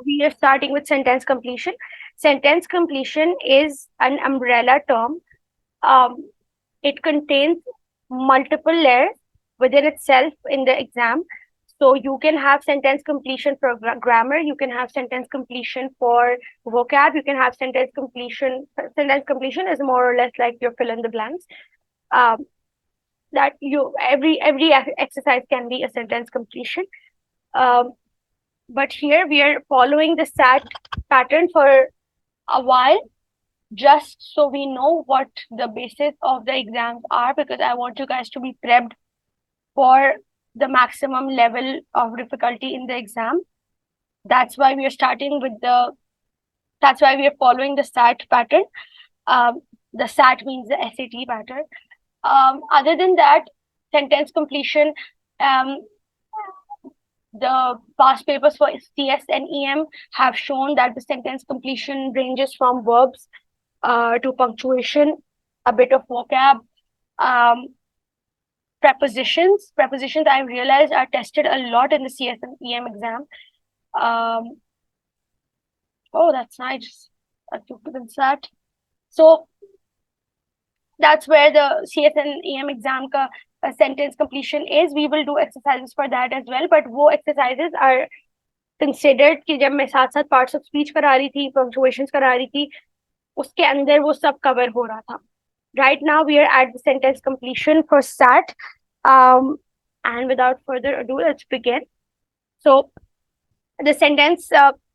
we are starting with sentence completion. Sentence completion is an umbrella term. It contains multiple layers within itself in the exam. So you can have sentence completion for grammar, you can have sentence completion for vocab, you can have sentence completion. Sentence completion is more or less like your fill in the blanks. Um, that you every exercise can be a sentence completion. Um, but here we are following the SAT pattern for a while, just so we know what the basis of the exams are, because I want you guys to be prepped for the maximum level of difficulty in the exam. That's why we are starting with that's why we are following the SAT pattern. The SAT means the SAT pattern. Other than that, sentence completion, the past papers for CS and EM have shown that the sentence completion ranges from verbs to punctuation, a bit of vocab, prepositions. Prepositions, I realized, are tested a lot in the CS and EM exam. Oh, that's nice. That. So that's where the CS and EM exam ka sentence completion is. We will do exercises for that as well, but wo exercises are considered कि जब मैं साथ-साथ parts of speech करा रही थी, punctuations करा रही थी, उसके अंदर वो सब cover हो रहा था. Right now we are at the sentence completion for SAT. And without further ado, let's begin. So the sentence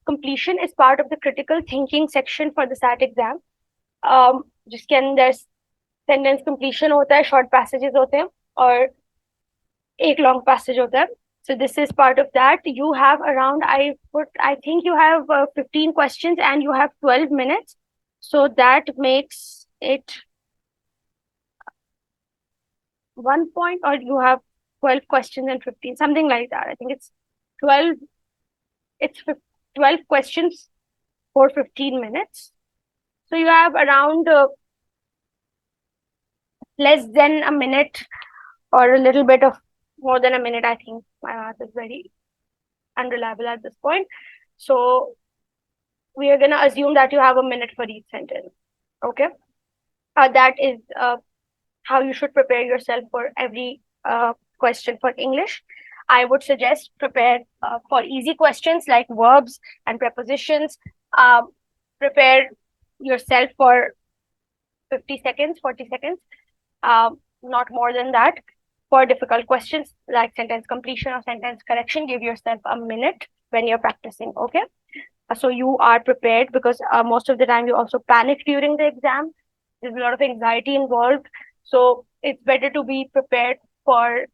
completion is part of the critical thinking section for the SAT exam. जिसके अंदर sentence completion होता है, short passages होते हैं और एक long passage होता है. So this is part of that. You have around, I think you have 15 questions and you have 12 minutes. So that makes it 1 point, or you have 12 questions and 15, something like that. I think it's 12. It's 12 questions for 15 minutes. So you have around less than a minute or a little bit of more than a minute. I think my math is very unreliable at this point. So we are going to assume that you have a minute for each sentence. Okay. That is how you should prepare yourself for every question for English. I would suggest prepare for easy questions like verbs and prepositions. Prepare yourself for 50 seconds, 40 seconds, not more than that. For difficult questions like sentence completion or sentence correction, give yourself a minute when you're practicing, okay? So you are prepared, because most of the time you also panic during the exam. There's a lot of anxiety involved. So it's better to be prepared for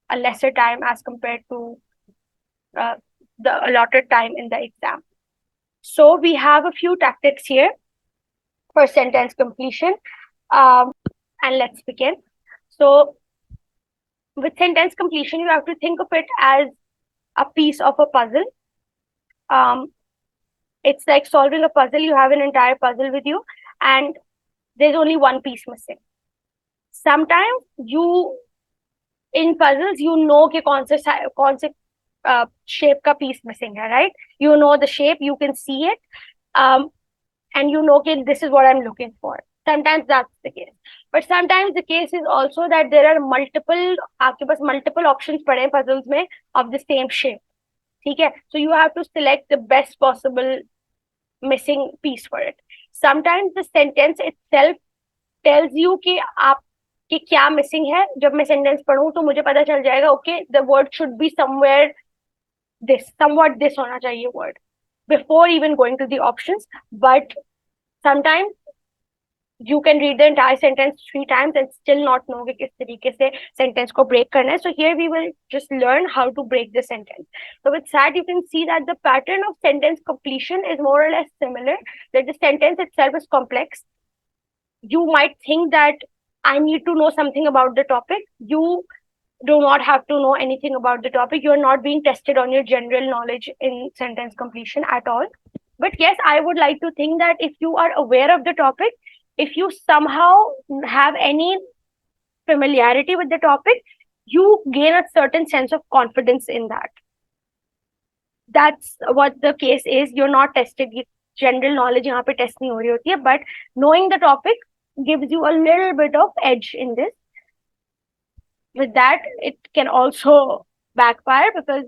a lesser time as compared to the allotted time in the exam. So we have a few tactics here for sentence completion. And let's begin. So with sentence completion, you have to think of it as a piece of a puzzle. It's like solving a puzzle. You have an entire puzzle with you and there's only one piece missing. Sometimes in puzzles, you know कि कौन से shape का piece missing है, right? You know the shape, you can see it, and you know कि this is what I'm looking for. Sometimes that's the case. But sometimes the case is also that there are आपके पास multiple options पड़े हैं puzzles में of the same shape. ठीक है? So you have to select the best possible missing piece for it. Sometimes the sentence itself tells you कि आपके क्या missing है. जब मैं sentence पढ़ूं तो मुझे पता चल जाएगा, okay, the word should be somewhere somewhat this होना चाहिए word before even going to the options. But sometimes you can read the entire sentence 3 times and still not know कि किस तरीके से sentence को break करना है. So here we will just learn how to break the sentence. So with SAT, you can see that the pattern of sentence completion is more or less similar, that the sentence itself is complex. You might think that I need to know something about the topic. You do not have to know anything about the topic. You're not being tested on your general knowledge in sentence completion at all. But yes, I would like to think that if you are aware of the topic, if you somehow have any familiarity with the topic, you gain a certain sense of confidence in that. that's what the case is. You're not tested. General knowledge यहाँ पे test नहीं हो रही होती है, but knowing the topic gives you a little bit of edge in this. With that, it can also backfire because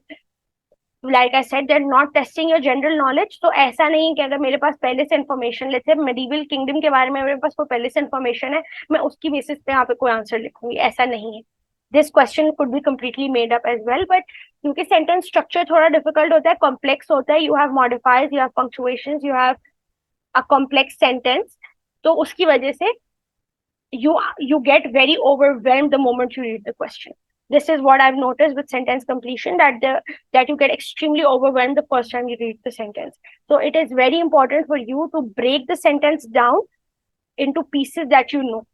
like I said, they're not testing your general knowledge. तो ऐसा नहीं कि अगर मेरे पास पहले से information, let's say medieval kingdom के बारे में मेरे पास कोई पहले से information है, मैं उसकी basis पे यहाँ पे कोई answer लिखूंगी, ऐसा नहीं है. This question could be completely made up as well, but क्योंकि sentence structure थोड़ा difficult होता है, complex होता है, you have modifiers, you have punctuations, you have a complex sentence, तो उसकी वजह से you get very overwhelmed the moment you read the question. This is what I've noticed with sentence completion, that you get extremely overwhelmed the first time you read the sentence. So it is very important for you to break the sentence down into pieces that you know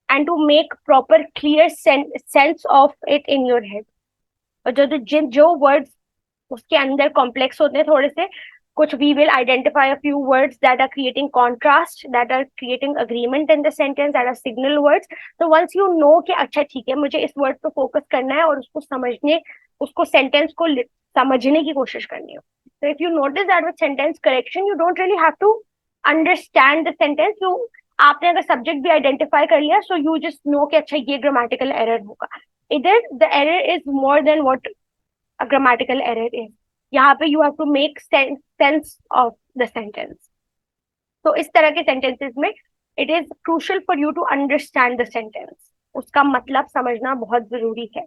and to make proper clear sense of it in your head. और जो words उसके अंदर complex होते हैं थोड़े से, कुछ we will identify a few words that are creating contrast, that are creating agreement in the sentence, that are signal words. So once you know कि अच्छा ठीक है मुझे इस word पे focus करना है और उसको समझने, उसको sentence को समझने की कोशिश करनी है. So if you notice that with sentence correction, you don't really have to understand the sentence. आपने अगर subject भी identify कर लिया, so you just know कि अच्छा ये grammatical error होगा. Either the error is more than what a grammatical error is. यहाँ पे you have to make sense of the sentence. तो इस तरह के sentences में it is crucial for you to understand the sentence. उसका मतलब समझना बहुत जरूरी है.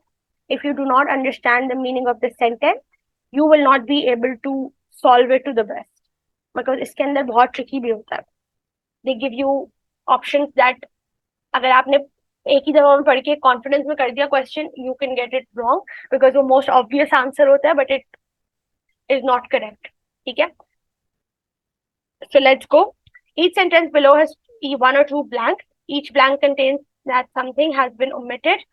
If you do not understand the meaning of the sentence, you will not be able to solve it to the best. Because इसके अंदर बहुत tricky भी होता है. They give you options that अगर आपने एक ही दफा में पढ़ के कॉन्फिडेंस में कर दिया question, you can get it wrong because वो मोस्ट ऑब्वियस आंसर होता है, but it is not correct. ठीक है, so let's go. Each sentence below has one or two blank. Each blank contains that something has been omitted.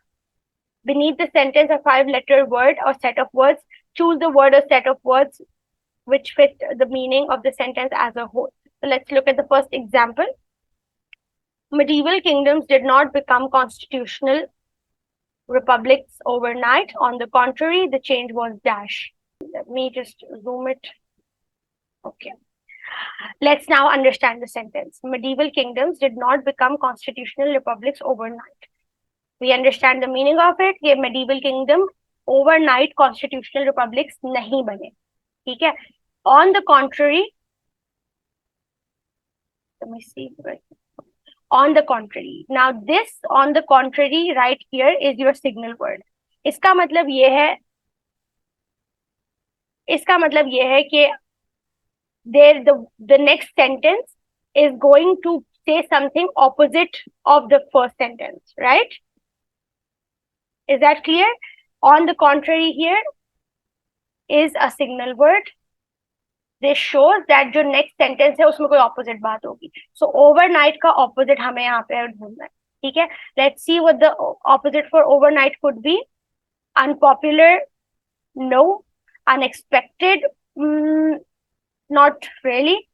Beneath the sentence, a 5-letter word or set of words. Choose the word or set of words which fit the meaning of the sentence as a whole. So let's look at the first example. Medieval kingdoms did not become constitutional republics overnight. On the contrary, the change was dash. Let me just zoom it. Okay. Let's now understand the sentence. Medieval kingdoms did not become constitutional republics overnight. We understand the meaning of it. ये medieval kingdom overnight constitutional republics नहीं बने. ठीक है. On the contrary, let me see. Right. On the contrary. Now this on the contrary right here is your signal word. इसका मतलब ये है कि there the next sentence is going to say something opposite of the first sentence, right? Is that clear? On the contrary here is a signal word. This shows that जो next sentence है उसमें कोई opposite बात होगी. So overnight का opposite हमें यहाँ पे ढूंढना है. ठीक है. Let's see what the opposite for overnight could be. Unpopular, no. Unexpected, not really.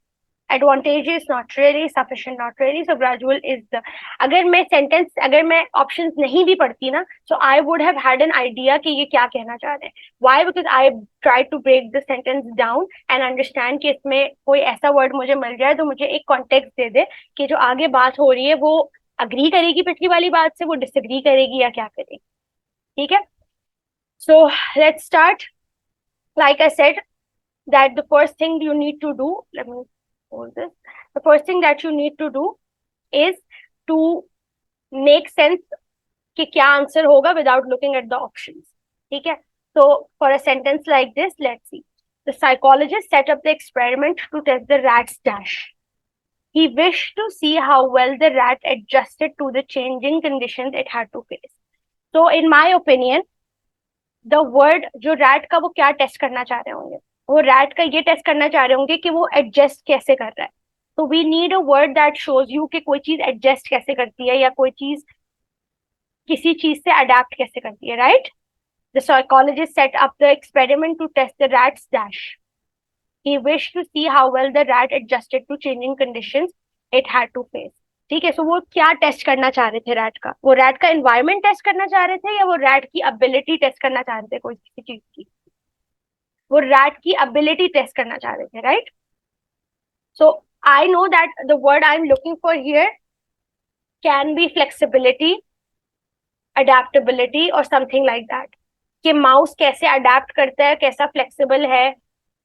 Advantageous, not really. Sufficient, not really. So gradual is the. अगर मैं options नहीं भी पढ़ती ना, so I would have had an idea कि ये क्या कहना चाह रहे हैं. Why? Because I tried to break the sentence down and understand कि इसमें कोई ऐसा word मुझे मिल जाए तो मुझे एक context दे दे कि जो आगे बात हो रही है वो agree करेगी पिछली वाली बात से, वो disagree करेगी या क्या करेगी. ठीक है. So let's start. Like I said, that the first thing you need to do, let me hold this. The first thing that you need to do is to make sense कि क्या answer होगा without looking at the options. ठीक है. So for a sentence like this, let's see. The psychologist set up the experiment to test the rat's dash. He wished to see how well the rat adjusted to the changing conditions it had to face. So in my opinion, the word जो rat का वो क्या test करना चाह रहे होंगे, वो rat का ये टेस्ट करना चाह रहे होंगे कि वो एडजस्ट कैसे कर रहा है. तो we need a word that shows you कि कोई चीज एडजस्ट कैसे करती है या कोई चीज किसी चीज से अडेप्ट कैसे करती है. Right. The psychologist set up the experiment to test the rats dash. He wish to see how well the rat adjusted to changing conditions it had to face. ठीक है. सो वो क्या टेस्ट करना चाह रहे थे रैट का? वो रैट का एनवायरमेंट टेस्ट करना चाह रहे थे या वो रैट की एबिलिटी टेस्ट करना चाह रहे थे कोई किसी चीज की? वो रैट की एबिलिटी टेस्ट करना चाह रहे थे, right? So I know that the word I am looking for here can be flexibility, adaptability और समथिंग लाइक दैट, कि माउस कैसे अडेप्ट करता है, कैसा फ्लेक्सिबल है,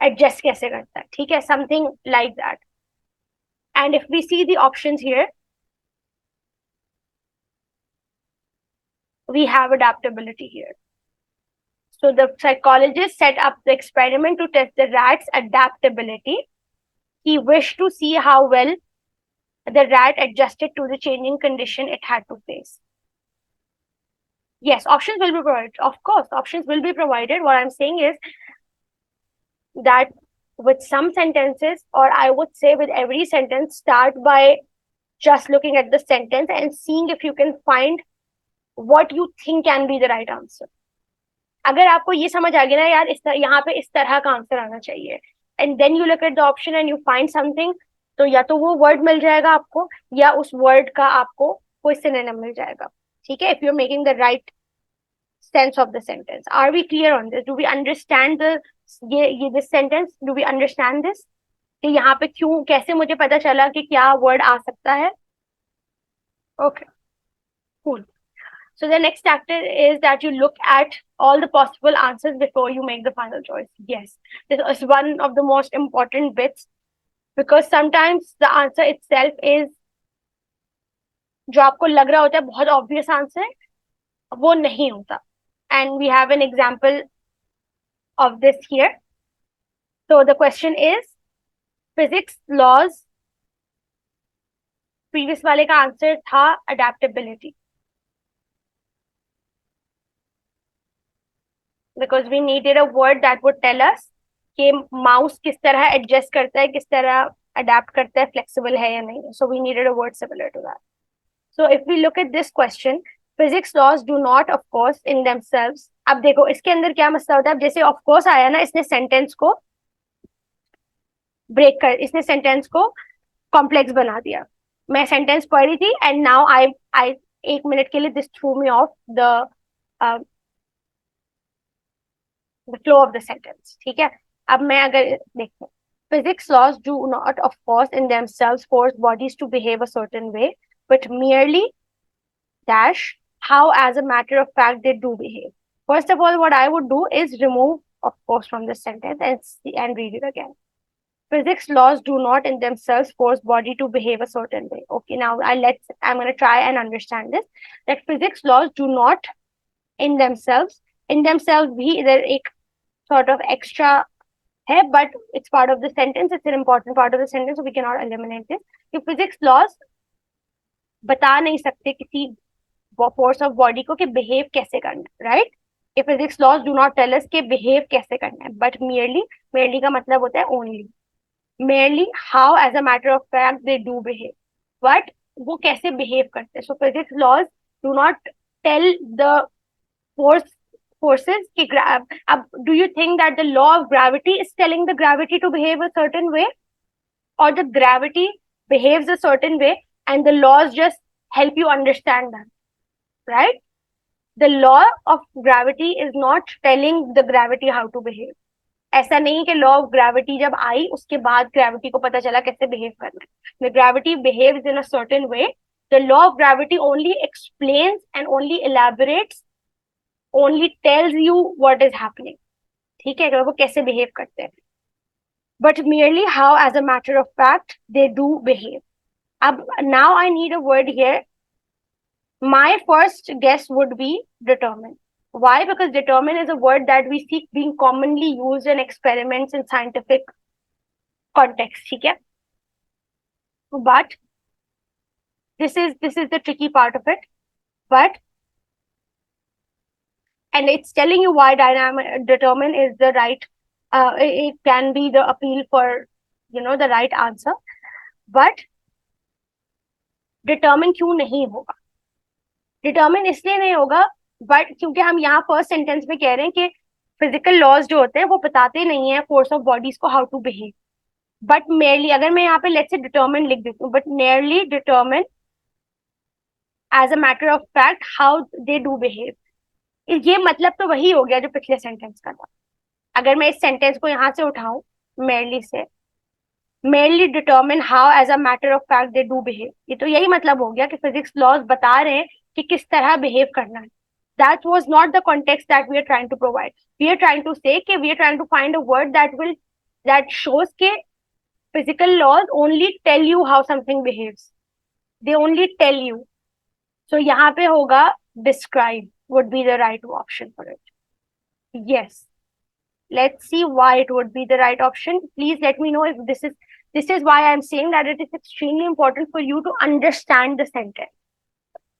एडजस्ट कैसे करता है, ठीक है, something like that. And if we see the options here, we have adaptability here. So the psychologist set up the experiment to test the rat's adaptability. He wished to see how well the rat adjusted to the changing condition it had to face. Yes, options will be provided. Of course, options will be provided. What I'm saying is that with some sentences, or I would say with every sentence, start by just looking at the sentence and seeing if you can find what you think can be the right answer. अगर आपको ये समझ आ गया ना यार, यहाँ पे इस तरह का आंसर आना चाहिए, and then you look at the option and you find something, तो या तो वो वर्ड मिल जाएगा आपको, या उस वर्ड का आपको कोई सिनोनिम मिल जाएगा, ठीक है, if you are making the right sense of the sentence. Are we clear on this? Do we understand the ये this sentence? Do we understand this, कि यहाँ पे क्यों, कैसे मुझे पता चला कि क्या वर्ड आ सकता है? Okay, cool. So the next factor is that you look at all the possible answers before you make the final choice. Yes, this is one of the most important bits, because sometimes the answer itself is, जो आपको लग रहा होता है बहुत obvious answer, वो नहीं होता. And we have an example of this here. So the question is, physics laws, previous वाले का answer था adaptability. Because we needed a word that would tell us कि mouse किस तरह adjust करता है, किस तरह adapt करता है, flexible है या नहीं. So we needed a word similar to that. So if we look at this question, physics laws do not, of course, in themselves. अब देखो इसके अंदर क्या मसला होता है. अब जैसे of course आया ना, इसने sentence को break कर, इसने sentence को complex बना दिया. मैं sentence पढ़ रही थी and now I एक मिनट के लिए this threw me off the flow of the sentence. ठीक है, अब मैं अगर देखो, physics laws do not of course in themselves force bodies to behave a certain way, but merely dash how as a matter of fact they do behave. First of all, what I would do is remove of course from the sentence and read it again. Physics laws do not in themselves force body to behave a certain way. Okay, now I'm going to try and understand this, that physics laws do not in themselves भी इधर एक sort of extra है, but it's part of the sentence, it's an important part of the sentence, so we cannot eliminate this. कि physics laws बता नहीं सकते किसी force of body को कि behave कैसे करना है, right? कि physics laws do not tell us कि behave कैसे करना है, but merely का मतलब होता है merely how as a matter of fact they do behave, but वो कैसे behave करते हैं. So physics laws do not tell the forces कि अब do you think that the law of gravity is telling the gravity to behave a certain way, or the gravity behaves a certain way and the laws just help you understand that, right? The law of gravity is not telling the gravity how to behave. ऐसा नहीं कि law of gravity जब आई उसके बाद gravity को पता चला कैसे behave करना है. The gravity behaves in a certain way. The law of gravity only explains and only elaborates, only tells you what is happening. ठीक है, वो कैसे behave करते हैं, but merely how as a matter of fact they do behave. अब now I need a word here. My first guess would be determine. Why? Because determine is a word that we see being commonly used in experiments in scientific context. ठीक है, but this is the tricky part of it. But and it's telling you why determine is the right, it can be the appeal for, the right answer, but determine क्यों नहीं होगा? Determine इसलिए नहीं होगा, but क्योंकि हम यहाँ first sentence में कह रहे हैं कि फिजिकल लॉज जो होते हैं वो बताते नहीं है फोर्स ऑफ बॉडीज को how to behave, but merely, अगर मैं यहाँ पे लेट्स से डिटरमिन लिख देती हूँ, but merely determine as a matter of fact how they do behave, ये मतलब तो वही हो गया जो पिछले सेंटेंस का था. अगर मैं इस सेंटेंस को यहाँ से उठाऊं, merely से, merely determine how as a matter of fact they do behave, ये तो यही मतलब हो गया कि फिजिक्स लॉज बता रहे हैं कि किस तरह बिहेव करना है. That was not the context that we are trying to provide. We are trying to say कि we are trying to find a word that shows कि physical laws only tell you how something behaves. They only tell you. So यहाँ पे होगा describe would be the right option for it. Yes. Let's see why it would be the right option. Please let me know if this is why I'm saying that it is extremely important for you to understand the sentence.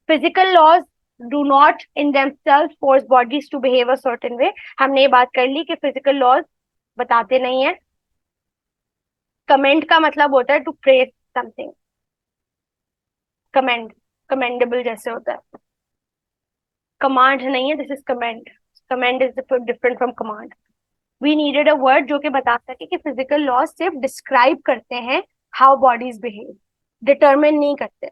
Physical laws do not in themselves force bodies to behave a certain way. हमने ये बात कर ली कि physical laws बताते नहीं है. Comment का मतलब होता है to praise something. Commend, commendable जैसे होता है. Command नहीं है, this is commend. Commend is different from command. We needed a word जो कि बता सके कि physical laws सिर्फ describe करते हैं how bodies behave, determine नहीं करते.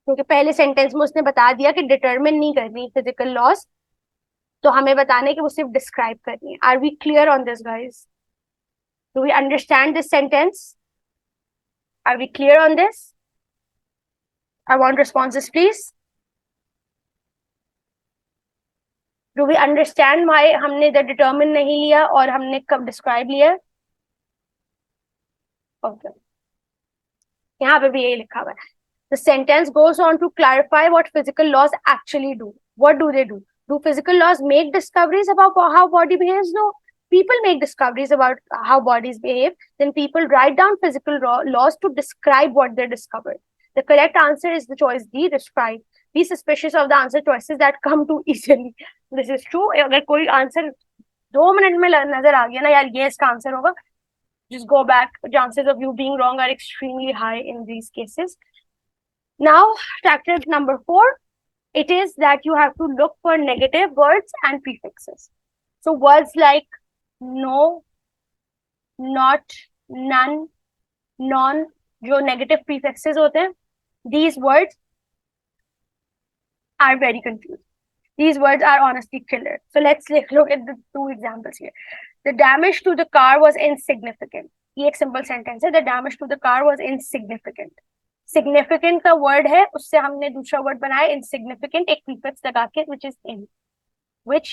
क्योंकि पहले सेंटेंस में उसने बता दिया कि determine नहीं करनी physical laws, तो हमें बताने कि वो सिर्फ describe करनी है. Are we clear on this, guys? Do we understand this sentence? Are we clear on this? I want responses, please. Do we understand why हमने the determine नहीं लिया और हमने कब describe लिया? Okay. यहाँ पे भी यही लिखा हुआ है. The sentence goes on to clarify what physical laws actually do. What do they do? Do physical laws make discoveries about how body behaves? No. People make discoveries about how bodies behave. Then people write down physical laws to describe what they discovered. The correct answer is the choice D, describe. Be suspicious of the answer choices that come too easily. This is true. अगर कोई answer 2 minute में नजर आ गया ना यार ये इसका answer होगा, just go back. Chances of you being wrong are extremely high in these cases. Now, tactic number 4, it is that you have to look for negative words and prefixes. So words like no, not, none, non, जो negative prefixes होते हैं, these words are very confusing. These words are honestly killer. So let's look at the 2 examples here. The damage to the car was insignificant. ये एक simple sentence है. The damage to the car was insignificant. Significant का word है, उससे हमने दूसरा word बनाया insignificant, एक prefix लगा के, which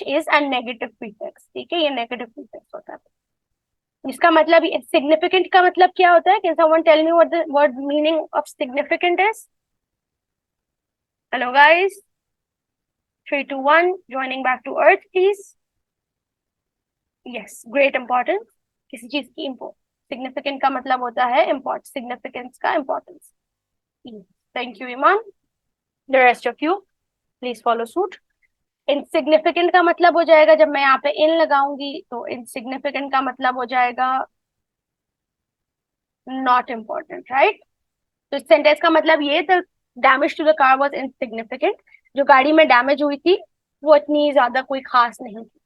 is a negative prefix. ठीक है, ये negative prefix होता है. इसका मतलब significant का मतलब क्या होता है? Can someone tell me what the word meaning of significant is? Hello guys. 3, 2, 1. Joining back to earth, please. Yes, great importance. किसी चीज की significant का मतलब होता है significance का importance. Thank you, Iman. The rest of you, please follow suit. Insignificant का मतलब हो जाएगा जब मैं यहाँ पे in लगाऊंगी तो insignificant का मतलब हो जाएगा not important, right? तो इस sentence का मतलब ये the damage to the car was insignificant. जो गाड़ी में damage हुई थी वो इतनी ज्यादा कोई खास नहीं थी.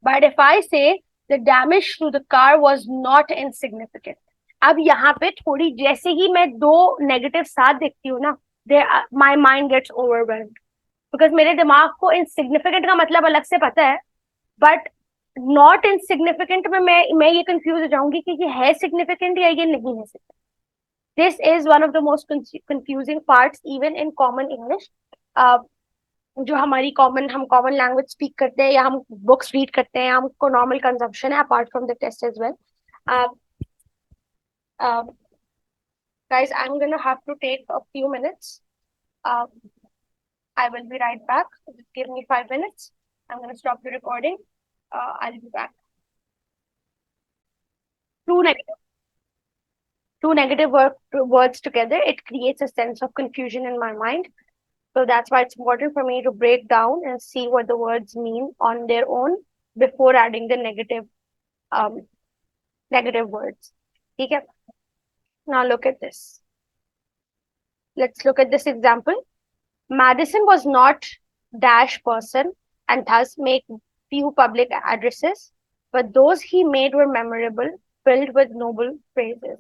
But if I say the damage to the car was not insignificant, अब यहाँ पे थोड़ी जैसे ही मैं 2 नेगेटिव साथ देखती हूँ ना, my mind gets overwhelmed because मेरे दिमाग को insignificant का मतलब अलग से पता है, but not insignificant में मैं ये कंफ्यूज हो जाऊंगी कि ये है significant या ये नहीं है significant. This is one of the most confusing parts even in common English. जो हमारी हम कॉमन लैंग्वेज स्पीक करते हैं या हम बुक्स रीड करते हैं, हमको नॉर्मल कंजम्पशन है apart from the taste as well. Guys, I'm gonna have to take a few minutes. I will be right back. Just give me 5 minutes. I'm gonna stop the recording. I'll be back. Two negative words together, it creates a sense of confusion in my mind. So that's why it's important for me to break down and see what the words mean on their own before adding the negative words. Okay? Now look at this. Let's look at this example. Madison was not dash person and thus make few public addresses, but those he made were memorable, filled with noble phrases.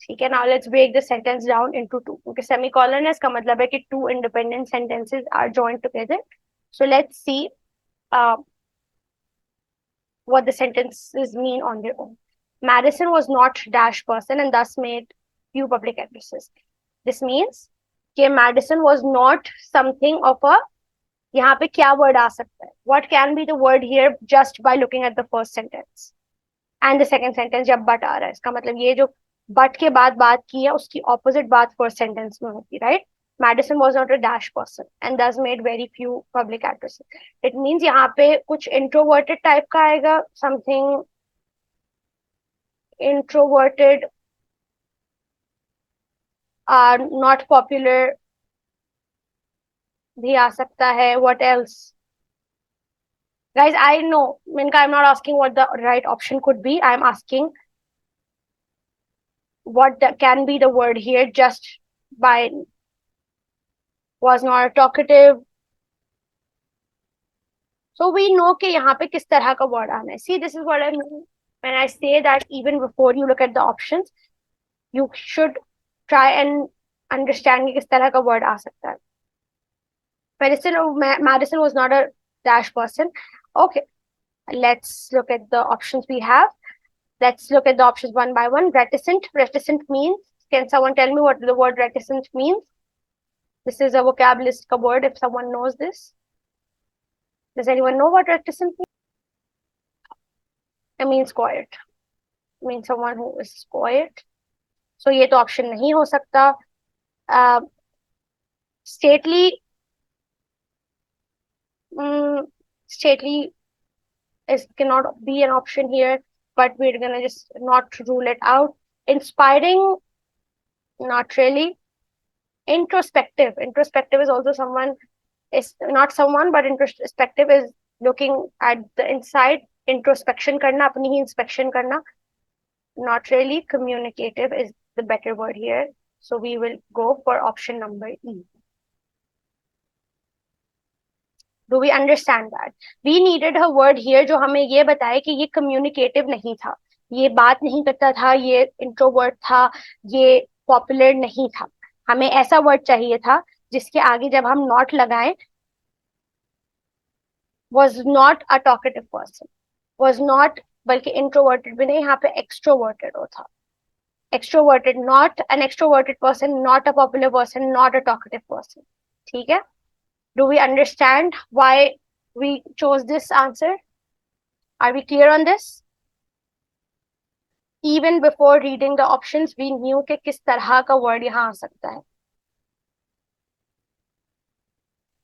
ठीक है, now let's break the sentence down into 2. क्योंकि semicolon है, इसका मतलब है कि 2 independent sentences are joined together. So let's see. what the sentences mean on their own. Madison was not dash person and thus made few public addresses. This means कि Madison was not something of a, यहाँ पे क्या word आ सकता है? What can be the word here just by looking at the first sentence and the second sentence जब but आ रहा है, इसका मतलब ये जो but के बाद बात की है उसकी opposite बात first sentence में होती, right? Madison was not a dash person and thus made very few public addresses. It means यहाँ पे कुछ introverted type का आएगा, something introverted, not popular भी आ सकता है. What else? Guys, I know, Minka, I'm not asking what the right option could be. I'm asking what can be the word here just by was not talkative. So we know कि यहाँ पे किस तरह का word आना है. See, this is what I mean when I say that even before you look at the options, you should try and understand कि किस तरह का word आ सकता है. Madison was not a dash person. Okay, let's look at the options we have. Let's look at the options one by one. Reticent. Reticent means, can someone tell me what the word reticent means? This is a vocab list ka word if someone knows this. Does anyone know what reticent means? It means quiet. It means someone who is quiet. So ये तो option नहीं हो सकता. Stately. Stately cannot be an option here, but we're gonna just not rule it out. Inspiring, not really. Introspective. Introspective is also someone, is not someone, but introspective is looking at the inside. Introspection karna, apni hi inspection karna. Not really. Communicative is the better word here. So we will go for option number E. Do we understand that? We needed a word here जो हमें ये बताए कि ये communicative नहीं था, ये बात नहीं करता था, ये introvert था, ये popular नहीं था. हमें ऐसा word चाहिए था जिसके आगे जब हम not लगाएं, was not a talkative person, was not, बल्कि introverted भी नहीं, यहाँ पे extroverted हो था. Extroverted, not an extroverted person, not a popular person, not a talkative person. ठीक है? Do we understand why we chose this answer? Are we clear on this? Even before reading the options, we knew कि किस तरह का word यहाँ आ सकता है.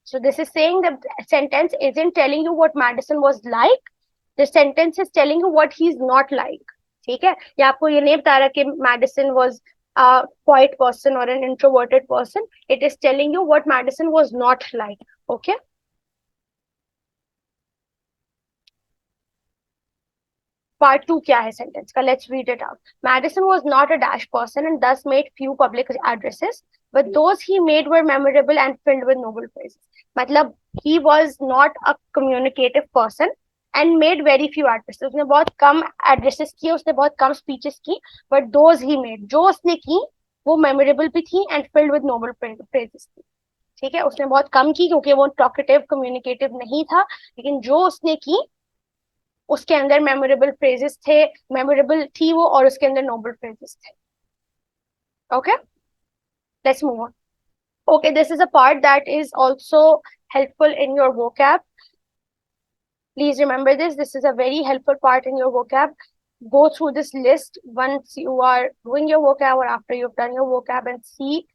So this is saying the sentence isn't telling you what Madison was like. The sentence is telling you what he's not like. ठीक है? ये आपको ये नहीं बता रहा कि Madison was a quiet person or an introverted person. It is telling you what Madison was not like. Okay? Part 2 क्या है sentence का? Let's read it out. Madison was not a dash person and thus made few public addresses, but those he made were memorable and filled with noble phrases. मतलब he was not a communicative person and made very few addresses. उसने बहुत कम addresses किए, उसने बहुत कम speeches की, but those he made, जो उसने की वो memorable भी थी and filled with noble phrases थी. ठीक है, उसने बहुत कम की क्योंकि वो talkative communicative नहीं था, लेकिन जो उसने की उसके अंदर मेमोरेबल फ्रेजेस थे, मेमोरेबल थी वो, और उसके अंदर नोबल फ्रेजेस थे. Okay, let's move on. Okay, this is a part that is also helpful in your vocab. Please remember this. This is a very helpful part in your vocab. Go through this list once you are doing your vocab or after you've done your vocab and see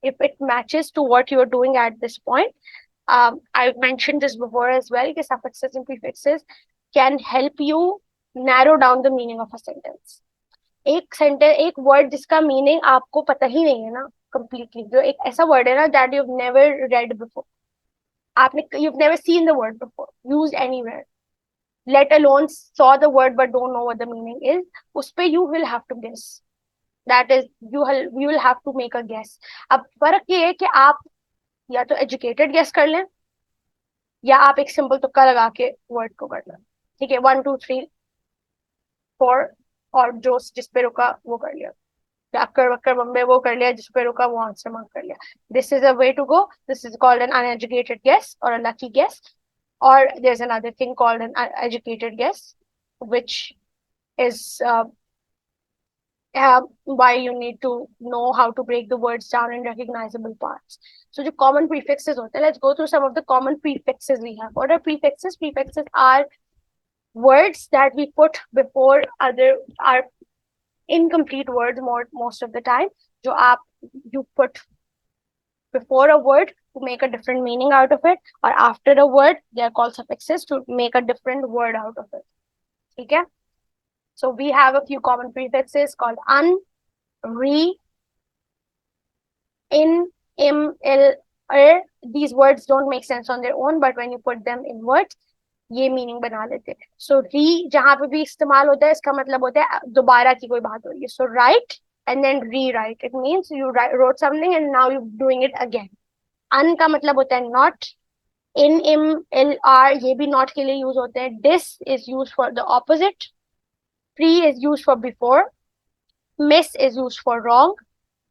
if it matches to what you're doing at this point. I've mentioned this before as well. Suffixes and prefixes can help you narrow down the meaning of a sentence. एक word जिसका meaning आपको पता ही नहीं है ना completely, जो एक ऐसा word है ना that you've never read before, you've never seen the word before used anywhere, let alone saw the word but don't know what the meaning is, उस पे you will have to guess. That is, you will have to make a guess. अब फर्क ये है कि आप या तो educated guess कर लें या आप एक simple तुक्का लगा के word को कर लें. ठीक है, 1 2 3 4, और जो जिस पे रुका वो कर लिया, अक्कर वक्कर बम्बे वो कर लिया, जिस पे रुका वो आंसर मार्क कर लिया. This is a way to go. This is called an uneducated guess or a lucky guess, or there's another thing called an educated guess. which is why you need to know how to break the words down in recognizable parts. So the common prefixes hote hain. Let's go through some of the common prefixes we have. What are prefixes? Prefixes are words that we put before other are incomplete words most of the time. You put before a word to make a different meaning out of it, or after a word, they are called suffixes to make a different word out of it. Okay? So we have a few common prefixes called un, re, in, im, il, these words don't make sense on their own, but when you put them in words, ये meaning बना लेते हैं. सो री जहां पे भी इस्तेमाल होता है, इसका मतलब होता है दोबारा की कोई बात हो रही है. So write and then rewrite, it means you wrote something and now you doing it again. Un का मतलब होता है नॉट. इन, इम, एल, आर ये भी नॉट के लिए यूज होते हैं. This is use for the opposite. Pre is use for before. Mis is use for wrong.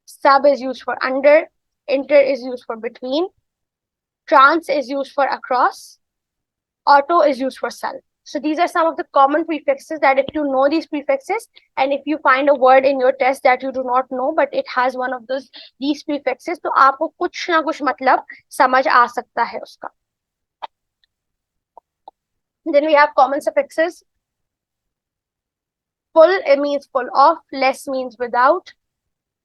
Sub is use for under. Inter is use for between. Trans is use for across. Auto is used for self. So these are some of the common prefixes that if you know these prefixes, and if you find a word in your test that you do not know, but it has one of these prefixes, तो आपको कुछ ना कुछ मतलब समझ आ सकता है उसका. Then we have common suffixes. Full, it means full of. Less means without.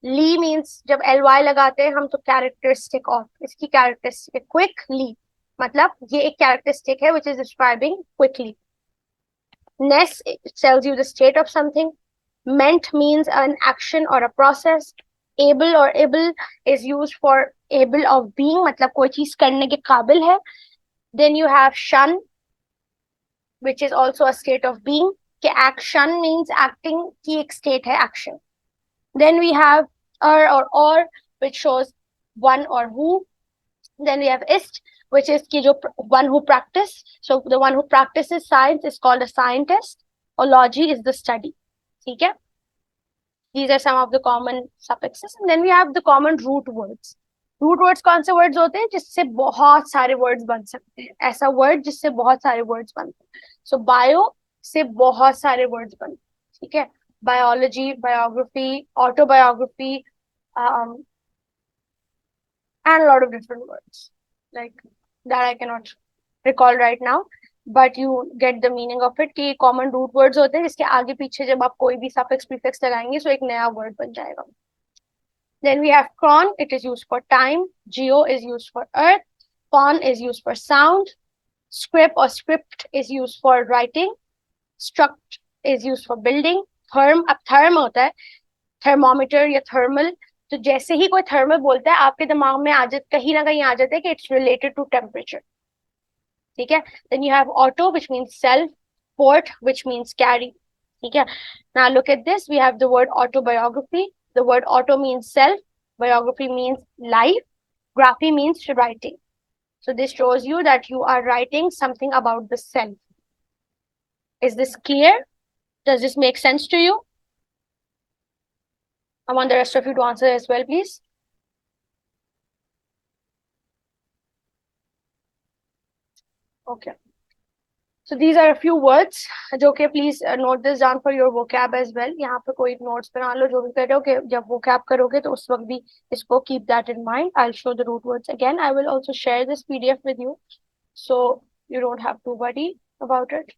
Lee means जब ly लगाते हैं हम तो characteristic of. इसकी characteristic quick, ली मतलब ये एक characteristic है which is describing quickly. Ness tells you the state of something. Meant means an action or a process. Able or able is used for able of being, मतलब कोई चीज करने के काबिल है. Then you have shun, which is also a state of being. कि action means acting की एक state है action. Then we have or which shows one or who. Then we have ist, which is ki jo one who practice. So the one who practices science is called a scientist. Or logy is the study. Okay? These are some of the common suffixes. And then we have the common root words. Root words कौन से words होते हैं जिससे बहुत सारे words बन सकते हैं. ऐसा word जिससे बहुत सारे words बनते हैं. So bio से बहुत सारे words बनते हैं. ठीक है? Biology, biography, autobiography, and a lot of different words like that I cannot recall right now, but you get the meaning of it कि common root words होते हैं जिसके आगे पीछे जब आप कोई भी suffix prefix लगाएंगे so एक नया word बन जाएगा. Then we have cron, it is used for time. Geo is used for earth. Con is used for sound. Script or script is used for writing. Struct is used for building. Therm, अब therm होता है thermometer या thermal. तो जैसे ही कोई thermal बोलता है आपके दिमाग में आ जाता कहीं ना कहीं आ जाता है कि इट्स रिलेटेड टू टेम्परेचर. ठीक है. Then you have auto which means self. Port which means carry. ठीक है. Now look at this. We have the word autobiography. The word auto means self. Biography means life. Graphy means writing. So this shows you that you are writing something about the self. Is this clear? Does this make sense to you? I want the rest of you to answer as well, please. Okay. So these are a few words. Okay, please note this down for your vocab as well. यहाँ पे कोई notes बना लो जो भी कर रहे हो कि जब vocab करोगे तो उस वक्त भी इसको keep that in mind. I'll show the root words again. I will also share this PDF with you, so you don't have to worry about it.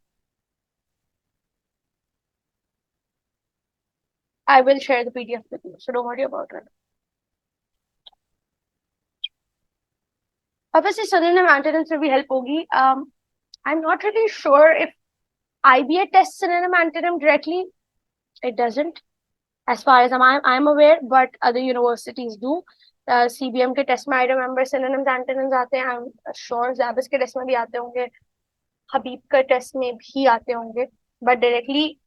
I will share the PDF with you, so don't worry about it. Obviously, synonym antonyms will be help hogi. I'm not really sure if IBA tests synonym antonym directly. It doesn't, as far as I'm aware, but other universities do. CBM के test में I remember synonyms antonyms आते हैं. I'm sure Zabis के test में भी आते होंगे. Habib के test में भी आते होंगे. But directly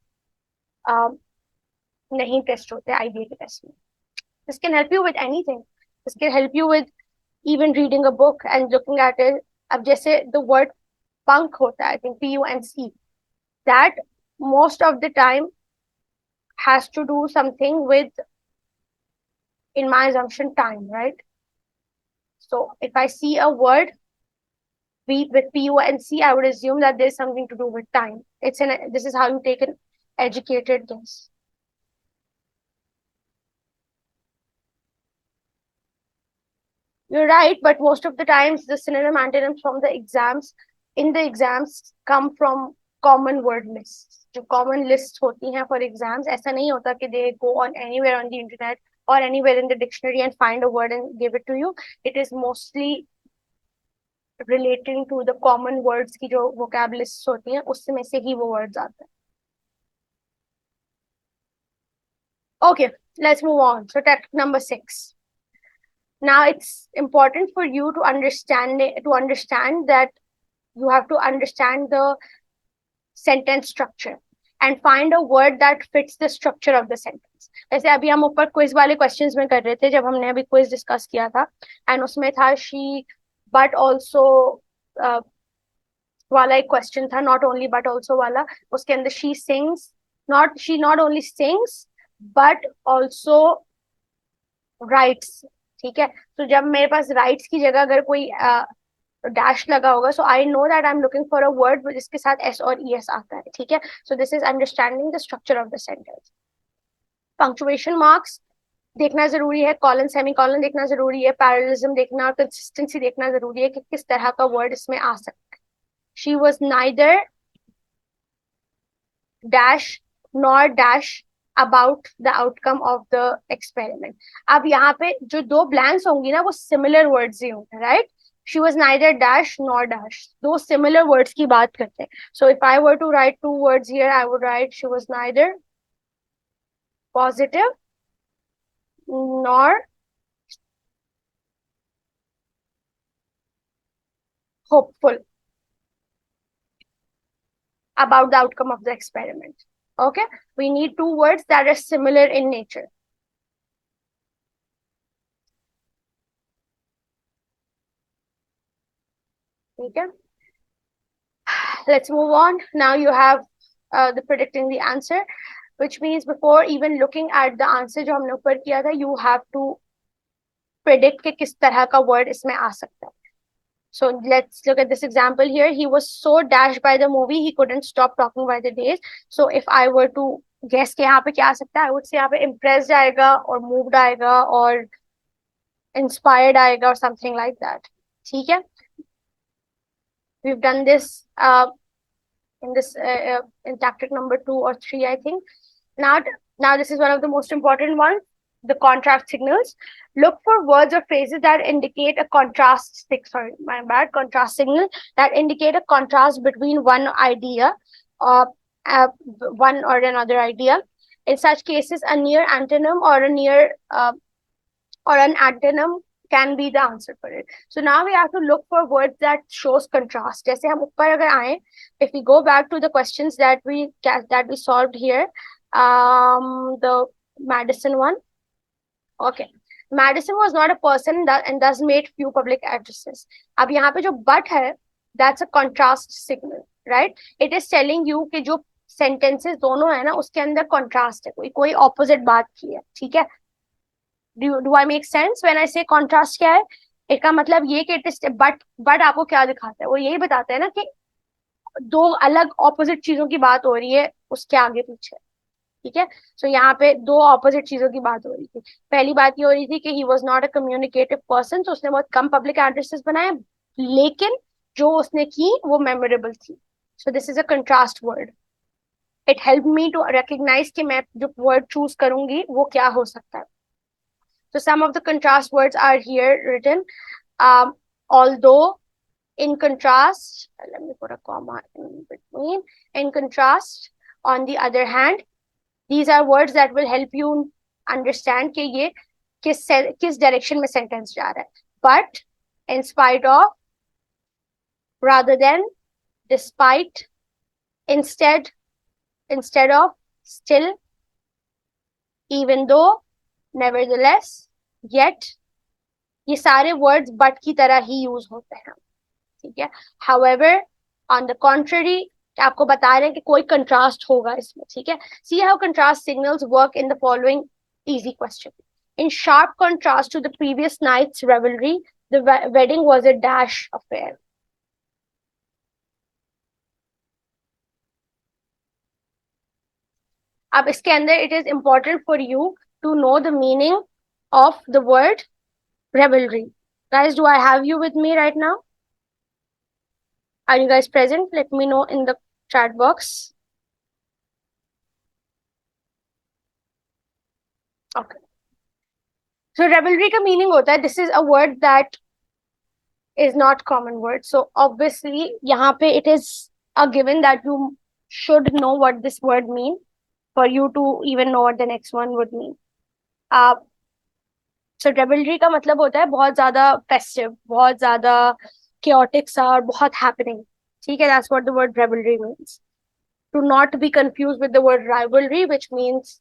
नहीं test होते IBA के test में. This can help you with anything. This can help you with even reading a book and looking at it. अब जैसे the word punk होता है, I think PUNC, that most of the time has to do something with, in my assumption, time, right? So if I see a word with PU and C, I would assume that there's something to do with time. This is how you take an educated guess. You're right, but most of the times the synonym antonyms from the exams come from common word lists. जो common lists होती हैं for exams, ऐसा नहीं होता कि they go on anywhere on the internet or anywhere in the dictionary and find a word and give it to you. It is mostly relating to the common words की जो vocab lists होती हैं, उसमें से ही वो words आते हैं. Okay, let's move on. So tech number 6. Now it's important for you to understand that you have to understand the sentence structure and find a word that fits the structure of the sentence. जैसे अभी हम ऊपर quiz वाले questions में कर रहे थे जब हमने अभी क्विज डिस्कस किया था एंड उसमें था she but also वाला एक क्वेश्चन था, not only but also वाला. उसके अंदर she not only sings but also writes. ठीक है, तो जब मेरे पास राइट्स की जगह अगर कोई डैश लगा होगा, so I know that I am looking for a word जिसके साथ एस और ई एस आता है. ठीक है, सो this is understanding the structure of the sentence. Punctuation marks देखना जरूरी है, कॉलन सेमी कॉलन देखना जरूरी है, पैरेललिज्म देखना और कंसिस्टेंसी देखना जरूरी है कि किस तरह का वर्ड इसमें आ सकता है. She was neither dash nor dash about the outcome of the experiment. अब यहाँ पे जो दो blanks होंगी ना वो similar words ही होंगे, right? She was neither dash nor dash. दो similar words की बात करते हैं. So if I were to write two words here, I would write she was neither positive nor hopeful about the outcome of the experiment. Okay, we need two words that are similar in nature. Okay, let's move on. Now you have the predicting the answer, which means before even looking at the answer जो हमने ऊपर किया था, you have to predict कि किस तरह का word इसमें आ सकता है. So let's look at this example here. He was so dashed by the movie, he couldn't stop talking by the days. So if I were to guess कि यहाँ पे क्या आ सकता है, I would say यहाँ पे impressed आएगा और moved आएगा और inspired आएगा or something like that. ठीक है? We've done this in tactic number 2 or 3, I think. Now this is one of the most important ones. The contrast signals. Look for words or phrases that indicate a contrast signal that indicate a contrast between one idea or one or another idea. In such cases, a near antonym or an antonym can be the answer for it. So now we have to look for words that shows contrast. जैसे हम ऊपर अगर आए, if we go back to the questions that we solved here, the Madison one. Okay, Madison was not a person and thus made few public addresses. अब यहाँ पे जो but है, that's a contrast signal, right? It is telling you कि जो sentences दोनों है ना उसके अंदर contrast है, कोई opposite बात की है. ठीक है? Do I make sense when I say contrast क्या है? इसका मतलब ये कि it is but आपको क्या दिखाता है? वो यही बताता है ना कि दो अलग opposite चीजों की बात हो रही है उसके आगे पीछे. ठीक है, सो यहाँ पे दो ऑपोजिट चीजों की बात हो रही थी. पहली बात ये हो रही थी कि he was not a communicative person, तो उसने बहुत कम पब्लिक एड्रेसेस बनाए, लेकिन जो उसने की वो मेमोरेबल थी. So this is a contrast word. It help me to recognise कि मैं जो वर्ड चूज करूंगी वो क्या हो सकता है. So some of the contrast words are here written. Although, in contrast, let me put a comma in between. In contrast, on the other hand, these are words that will help you understand कि ये किस direction में sentence जा रहा है. But, in spite of, rather than, despite, instead of, still, even though, nevertheless, yet, ये सारे words but की तरह ही use होते हैं. ठीक है? However, on the contrary, आपको बता रहे हैं कि कोई contrast होगा इसमें. ठीक है? See how contrast signals work in the following easy question. In sharp contrast to the previous night's revelry, the wedding was a dash affair. अब इसके अंदर it is important for you to know the meaning of the word revelry. Guys, do I have you with me right now? Are you guys present? Let me know in the chat box. Okay. So revelry का meaning होता है, this is a word that is not common word. So obviously यहाँ पे it is a given that you should know what this word means for you to even know what the next one would mean. So revelry का मतलब होता है बहुत ज्यादा festive, बहुत ज्यादा chaotic सा और बहुत happening. ठीक है, that's what the word revelry means. To not be confused with the word rivalry, which means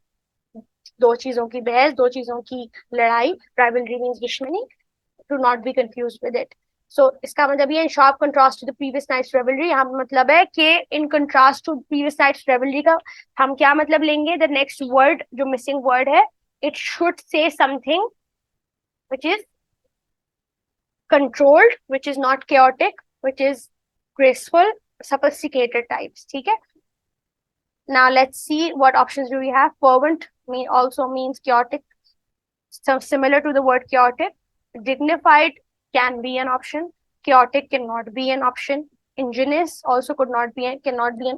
दो चीजों की बहस, दो चीजों की लड़ाई. Rivalry means दुश्मनी. To not be confused with it. So इसका मतलब ये in sharp contrast to the previous night's revelry. यहाँ मतलब है कि in contrast to previous night's revelry का हम क्या मतलब लेंगे? The next word जो missing word है, it should say something which is controlled, which is not chaotic, which is graceful, sophisticated types. ठीक है? Now let's see what options do we have. Fervent also means chaotic, so similar to the word chaotic. Dignified can be an option. Chaotic cannot be an option. Ingenious also cannot be an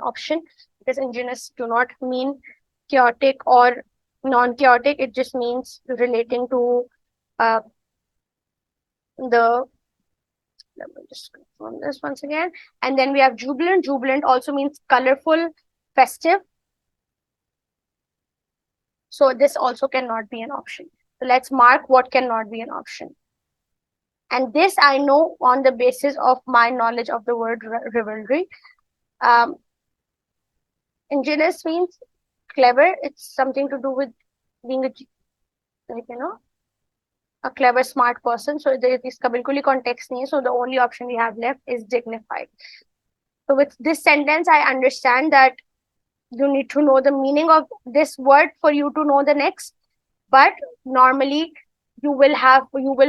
option, because ingenious do not mean chaotic or non-chaotic. It just means relating to the. Let me just confirm this once again. And then we have jubilant. Jubilant also means colorful, festive. So this also cannot be an option. So let's mark what cannot be an option. And this I know on the basis of my knowledge of the word revelry. Ingenious means clever. It's something to do with being a clever, smart person. So there is बिल्कुल context नहीं है. So the only option we have left is dignified. So with this sentence, I understand that you need to know the meaning of this word for you to know the next. But normally you will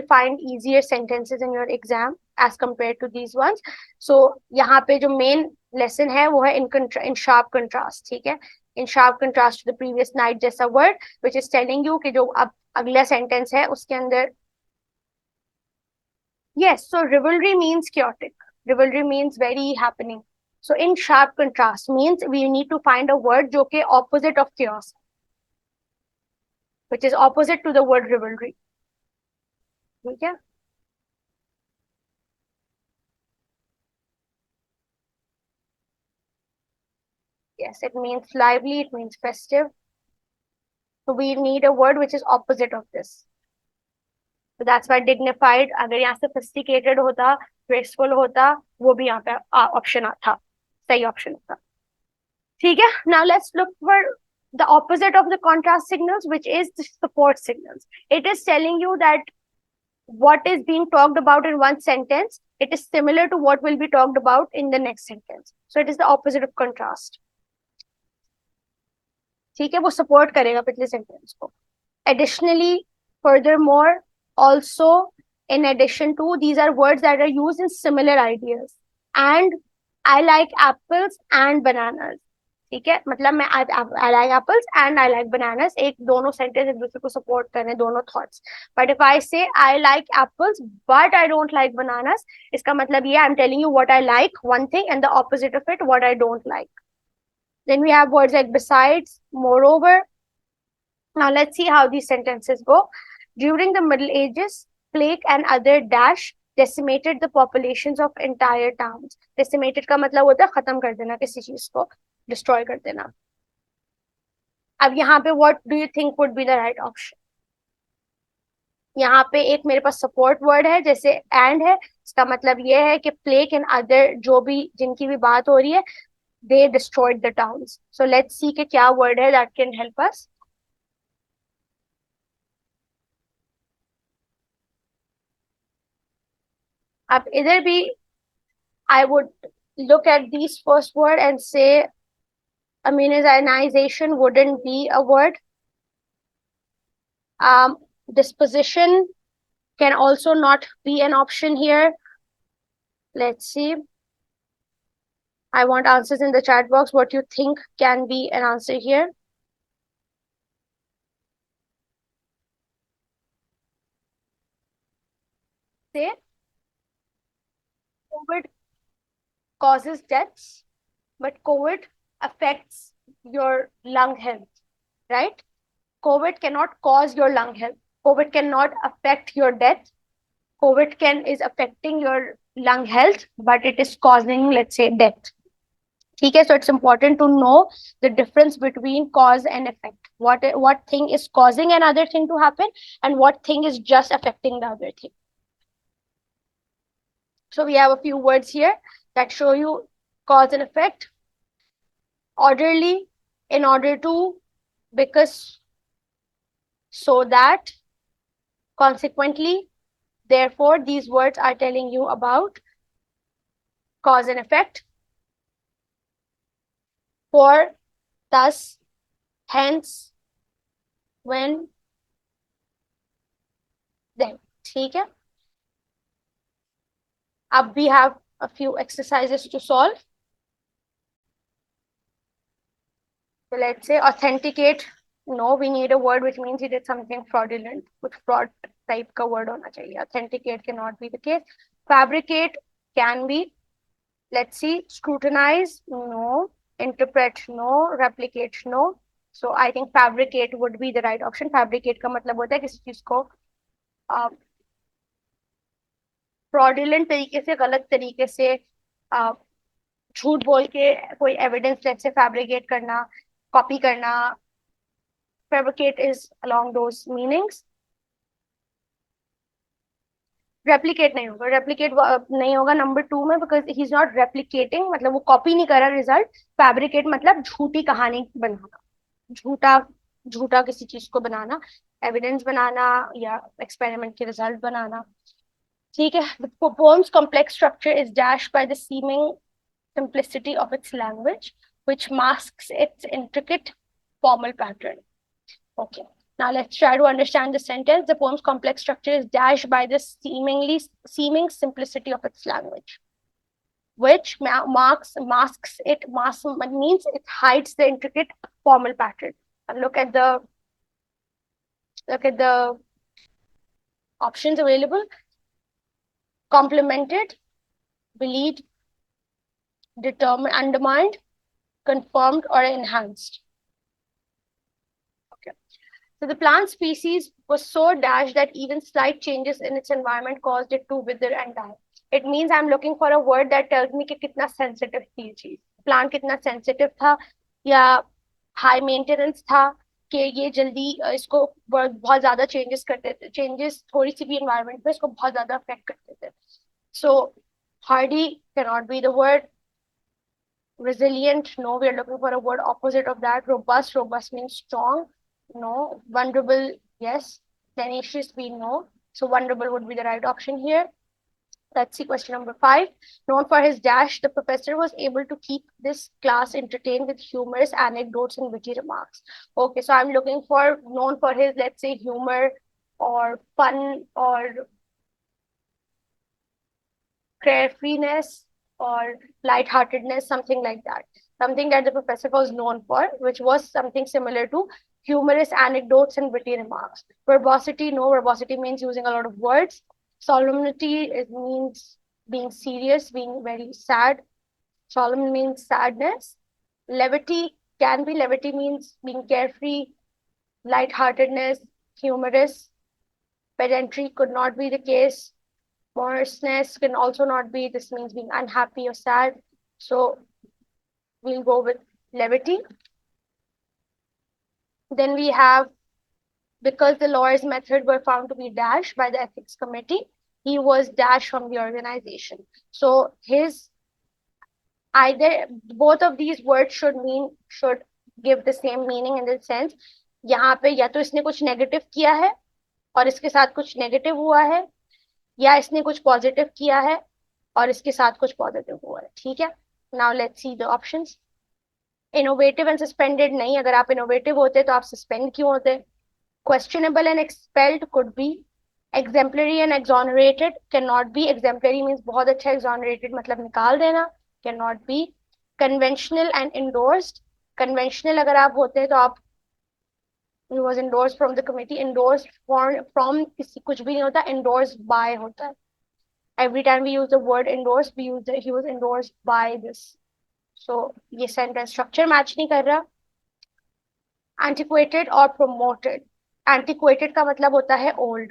find easier sentences in your exam as compared to these ones. So यहाँ पे जो main lesson है वो है in sharp contrast. ठीक है? In sharp contrast to the previous night जैसा word, which is telling you कि जो अब अगला sentence है उसके अंदर. Yes, so revelry means chaotic. Revelry means very happening. So in sharp contrast means we need to find a word जो के opposite of chaos, which is opposite to the word revelry. ठीक है? Yes, it means lively, it means festive. So we need a word which is opposite of this. So that's why dignified, अगर यहाँ sophisticated होता, graceful होता, वो भी यहाँ पे option आता, सही option होता. ठीक है? Now let's look for the opposite of the contrast signals, which is the support signals. It is telling you that what is being talked about in one sentence, it is similar to what will be talked about in the next sentence. So it is the opposite of contrast. ठीक है, वो support करेगा पिछले sentence को. Additionally, furthermore, also in addition to, these are words that are used in similar ideas. And I like apples and bananas. ठीक है, मतलब मैं I like apples and I like bananas, एक दोनों sentence एक दूसरे को support कर रहे हैं, दोनों thoughts. But if I say I like apples but I don't like bananas, इसका मतलब ये I'm telling you what I like, one thing, and the opposite of it, what I don't like. Then we have words like besides, moreover. Now let's see how these sentences go. During the Middle Ages, plague and other dash decimated the populations of entire towns. Decimated का मतलब होता है खत्म कर देना, किसी चीज को destroy कर देना. अब यहाँ पे what do you think would be the right option? यहाँ पे एक मेरे पास support word है, जैसे and है, इसका मतलब ये है कि plague and other जो भी जिनकी भी बात हो रही है, they destroyed the towns. So let's see कि क्या word है that can help us. अब इधर भी I would look at these first word and say immunization wouldn't be a word. Disposition can also not be an option here. Let's see. I want answers in the chat box. What you think can be an answer here? say COVID causes deaths, but COVID affects your lung health, right? COVID cannot cause your lung health. COVID cannot affect your death. COVID is affecting your lung health, but it is causing, let's say, death. Okay, so it's important to know the difference between cause and effect. What thing is causing another thing to happen, and what thing is just affecting the other thing. So we have a few words here that show you cause and effect. Orderly, in order to, because, so that, consequently, therefore. These words are telling you about cause and effect. For, thus, hence, when, then. ठीक है? Up we have a few exercises to solve. So let's say authenticate. No, we need a word which means he did something fraudulent. Which fraud type का word होना चाहिए. Authenticate cannot be the case. Fabricate can be. Let's see. Scrutinize. No. Interpret. No. Replicate. No. So I think fabricate would be the right option. Fabricate का मतलब होता है किसी चीज को fraudulent तरीके से, गलत तरीके से, झूठ बोल के कोई एविडेंस लेट से फैब्रिकेट करना, कॉपी करना. Fabricate is along those meanings. Replicate नहीं होगा. Replicate नहीं होगा नंबर 2 में, because he is not replicating, मतलब वो कॉपी नहीं कर रहा रिजल्ट. Fabricate मतलब झूठी कहानी बनाना, झूठा किसी चीज को बनाना, एविडेंस बनाना या एक्सपेरिमेंट के रिजल्ट बनाना. ठीक है. The poem's complex structure is dashed by the seeming simplicity of its language, which masks its intricate formal pattern. Okay. Now let's try to understand the sentence. The poem's complex structure is dashed by the seeming simplicity of its language, which masks it. Masks means it hides the intricate formal pattern. And look at the options available. Complemented, believed, determined, undermined, confirmed, or enhanced. Okay. So the plant species was so dashed that even slight changes in its environment caused it to wither and die. It means I'm looking for a word that tells me कि कितना sensitive थी ये चीज. Plant कितना sensitive था या high maintenance था कि ये जल्दी इसको बहुत ज्यादा changes करते थे. Changes थोड़ी सी भी environment पे इसको बहुत ज्यादा affect करते थे. So hardy cannot be the word. Resilient, no, we are looking for a word opposite of that. Robust means strong, no. Vulnerable, yes. Tenacious, we know. So vulnerable would be the right option here. Let's see question number 5. Known for his dash, the professor was able to keep this class entertained with humorous anecdotes and witty remarks. Okay, so I'm looking for known for his, let's say, humor or fun or carefreeness or lightheartedness, something like that. Something that the professor was known for, which was something similar to humorous anecdotes and witty remarks. Verbosity, no, verbosity means using a lot of words. Solemnity, it means being serious, being very sad. Solemn means sadness. Levity means being carefree. Lightheartedness, humorous. Pedantry could not be the case. Moroseness can also not be. This means being unhappy or sad. So we'll go with levity. Then we have, because the lawyer's method were found to be dashed by the ethics committee, he was dashed from the organization. So either both of these words should give the same meaning in the sense, यहाँ पे या तो इसने कुछ negative किया है और इसके साथ कुछ नेगेटिव हुआ है, या इसने कुछ पॉजिटिव किया है और इसके साथ कुछ पॉजिटिव हुआ है. ठीक है. Now let's see the options. Innovative and suspended नहीं. अगर आप इनोवेटिव होते तो आप सस्पेंड क्यों होते. Questionable and expelled could be. Exemplary and exonerated can not be. Exemplary means बहुत अच्छा, एक्सोनरेटेड मतलब निकाल देना, can not be. Conventional and endorsed. Conventional अगर आप होते तो आप he was endorsed from the committee. Endorsed from किसी कुछ भी नहीं होता, endorsed by होता है. Every time we use the word endorsed, we use he was endorsed by this. So ये sentence structure match नहीं कर रहा. Antiquated or promoted. Antiquated का मतलब होता है old.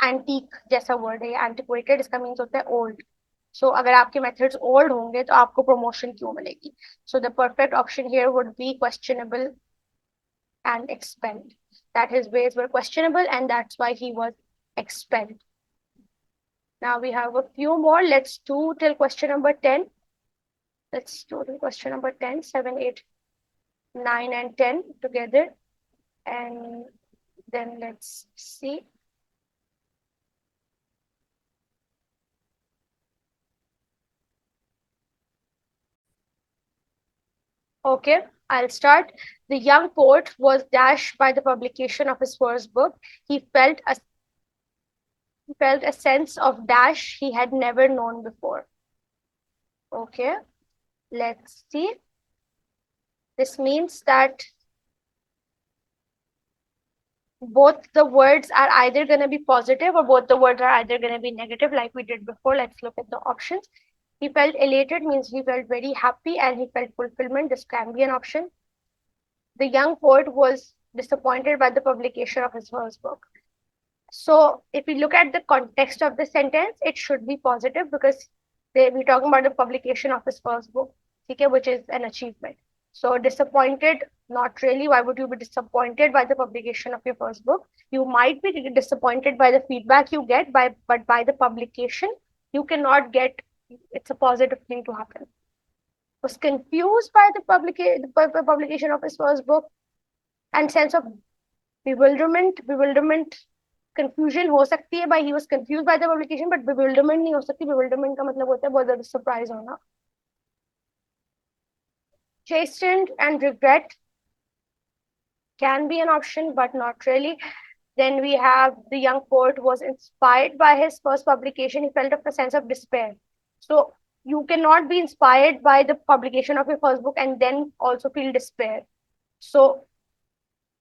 Antique जैसा word है. Antiquated इसका means होता है old. So अगर आपके methods old होंगे तो आपको promotion क्यों मिलेगी? So the perfect option here would be questionable and expelled. That his ways were questionable and that's why he was expelled. Now we have a few more. Let's do till question number 10. Let's do till question number 10, 7, 8, 9 and 10 together. And then let's see. Okay, I'll start. The young poet was dashed by the publication of his first book. He felt a sense of dash he had never known before. Okay, let's see. This means that both the words are either going to be positive or both the words are either going to be negative, like we did before. Let's look at the options. He felt elated means he felt very happy, and he felt fulfillment. This can be an option. The young poet was disappointed by the publication of his first book. So if we look at the context of the sentence, it should be positive because we're talking about the publication of his first book, okay, which is an achievement. So disappointed, not really. Why would you be disappointed by the publication of your first book? You might be disappointed by the feedback you get, but by the publication, you cannot get, it's a positive thing to happen. Was confused by the publication of his first book, and sense of bewilderment. Confusion हो सकती है, by he was confused by the publication, but bewilderment नहीं हो सकती. Bewilderment का मतलब होता है बहुत ज़्यादा surprise होना. Chastened and regret can be an option, but not really. Then we have the young poet was inspired by his first publication. He felt a sense of despair. So you cannot be inspired by the publication of your first book and then also feel despair. So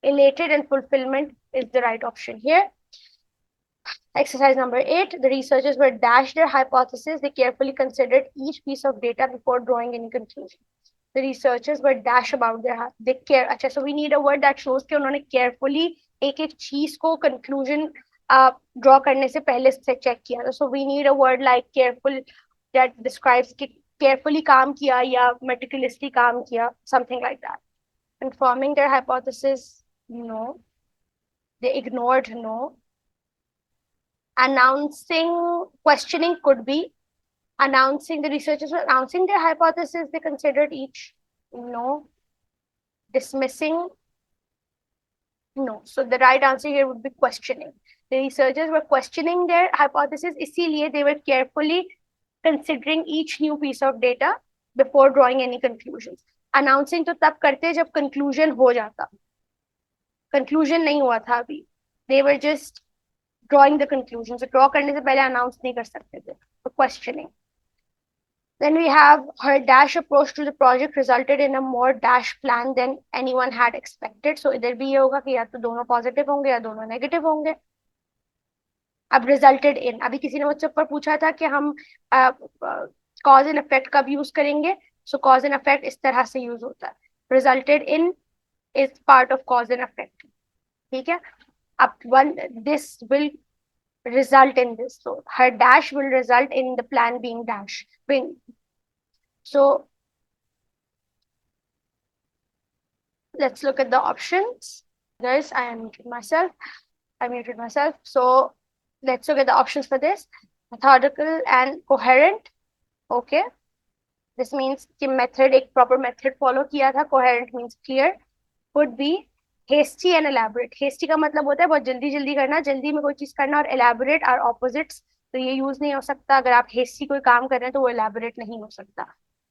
elated and fulfillment is the right option here. Exercise number 8, the researchers were dashed their hypothesis. They carefully considered each piece of data before drawing any conclusion. The researchers were dashed about they care. अच्छा, so we need a word that shows कि उन्होंने carefully एक चीज को conclusion draw करने से पहले से check किया. So we need a word like careful that describes कि carefully काम किया या meticulously काम किया, something like that. Confirming their hypothesis, no. They ignored, no. Questioning could be. The researchers were announcing their hypothesis, they considered each, no. Dismissing, no. So the right answer here would be questioning. The researchers were questioning their hypothesis, इसीलिए they were carefully considering each new piece of data before drawing any conclusions. Announcing तो तब करते जब conclusion हो जाता. Conclusion नहीं हुआ था अभी. They were just drawing the conclusion. So draw करने से पहले announce नहीं कर सकते थे. So questioning. Then we have her dash approach to the project resulted in a more dash plan than anyone had expected. So इधर भी ये होगा कि या तो दोनों positive होंगे या दोनों negative होंगे. अब resulted in, अभी किसी ने मुझसे ऊपर पूछा था कि हम cause and effect कब use करेंगे. So cause and effect इस तरह से use होता है. Resulted in is part of cause and effect. ठीक है. अब this will result in this. So her dash will result in the plan being dash. So let's look at the options. Guys, I muted myself. So let's look at the options for this. Methodical and coherent. Okay. This means कि method, एक proper method follow किया था. Coherent means clear. Could be hasty and elaborate. Hasty का मतलब होता है बहुत जल्दी करना, जल्दी में कोई चीज करना, और elaborate are opposites. तो ये यूज नहीं हो सकता. अगर आप hasty कोई काम कर रहे हैं तो वो elaborate नहीं हो सकता.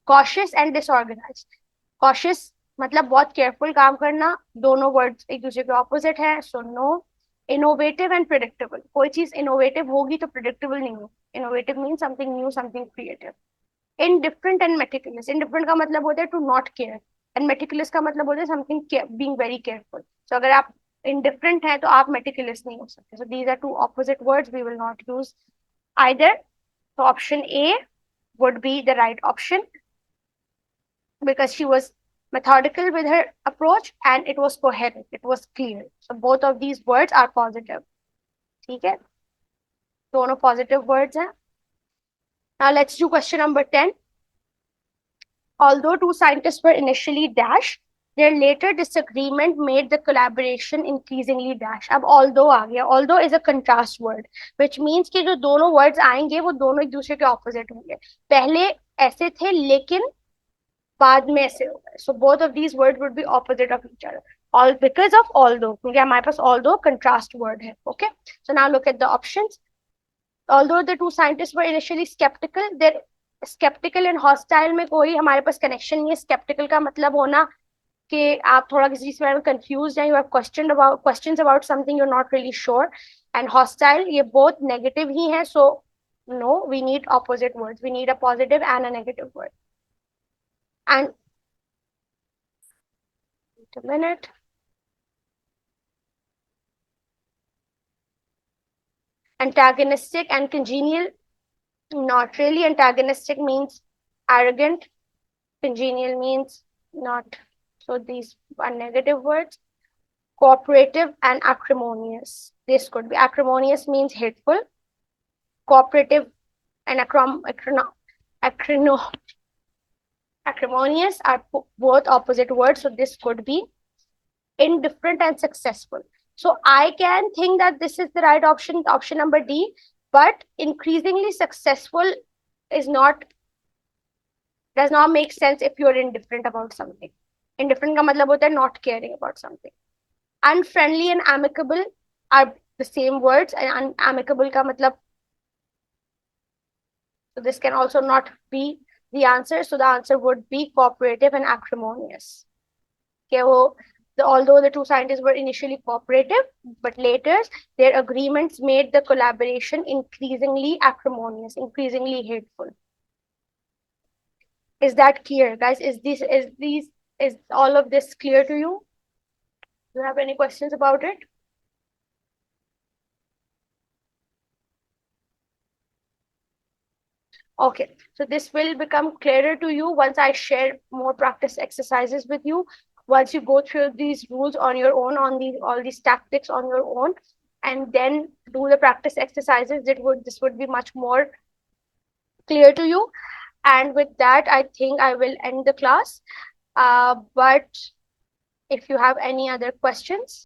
Cautious and disorganized. Cautious मतलब बहुत careful काम करना. दोनों words एक दूसरे के opposite है. So no. Innovative and predictable. कोई चीज innovative होगी तो predictable नहीं हो. Innovative means something new, something creative. Indifferent and meticulous. Indifferent का मतलब होता है to not care. And meticulous का मतलब होता है something being very careful. So अगर आप indifferent हैं तो आप meticulous नहीं हो सकते. So these are two opposite words. We will not use either. So option A would be the right option because she was methodical with her approach and it was coherent, it was clear. So both of these words are positive. ठीक है, दोनों positive words हैं. Now let's do question number 10. Although two scientists were initially dash, their later disagreement made the collaboration increasingly dash. अब although आ गया. Although is a contrast word, which means कि जो दोनों words आएंगे वो दोनों एक दूसरे के opposite होंगे. पहले ऐसे थे लेकिन बाद में ऐसे हो गए. So both of these words would be opposite of each other. All because of although. क्योंकि हमारे पास although contrast word है. Okay. So now look at the options. Although the two scientists were initially skeptical, their skeptical and hostile में कोई हमारे पास connection नहीं है. Skeptical का मतलब होना कि आप थोड़ा किसी चीज में confused हैं, you have questions about something you're not really sure, and hostile ये both negative ही हैं. So no, we need opposite words. We need a positive and a negative word. And wait a minute. Antagonistic and congenial, not really. Antagonistic means arrogant, congenial means not. So these are negative words. Cooperative and acrimonious. This could be. Acrimonious means hateful. Cooperative and acrimonious are both opposite words. So this could be indifferent and successful. So I can think that this is the right option, option number D, but increasingly successful is not, does not make sense if you're indifferent about something. Indifferent का मतलब होता है not caring about something. Unfriendly and amicable are the same words, and amicable का मतलब, so this can also not be the answer. So the answer would be cooperative and acrimonious. Okay, well, although the two scientists were initially cooperative, but later their agreements made the collaboration increasingly acrimonious, increasingly hateful. Is that clear, guys? Is all of this clear to you? Do you have any questions about it? Okay, so this will become clearer to you once I share more practice exercises with you. Once you go through these rules on your own, on all these tactics on your own, and then do the practice exercises, this would be much more clear to you. And with that, I think I will end the class. But if you have any other questions,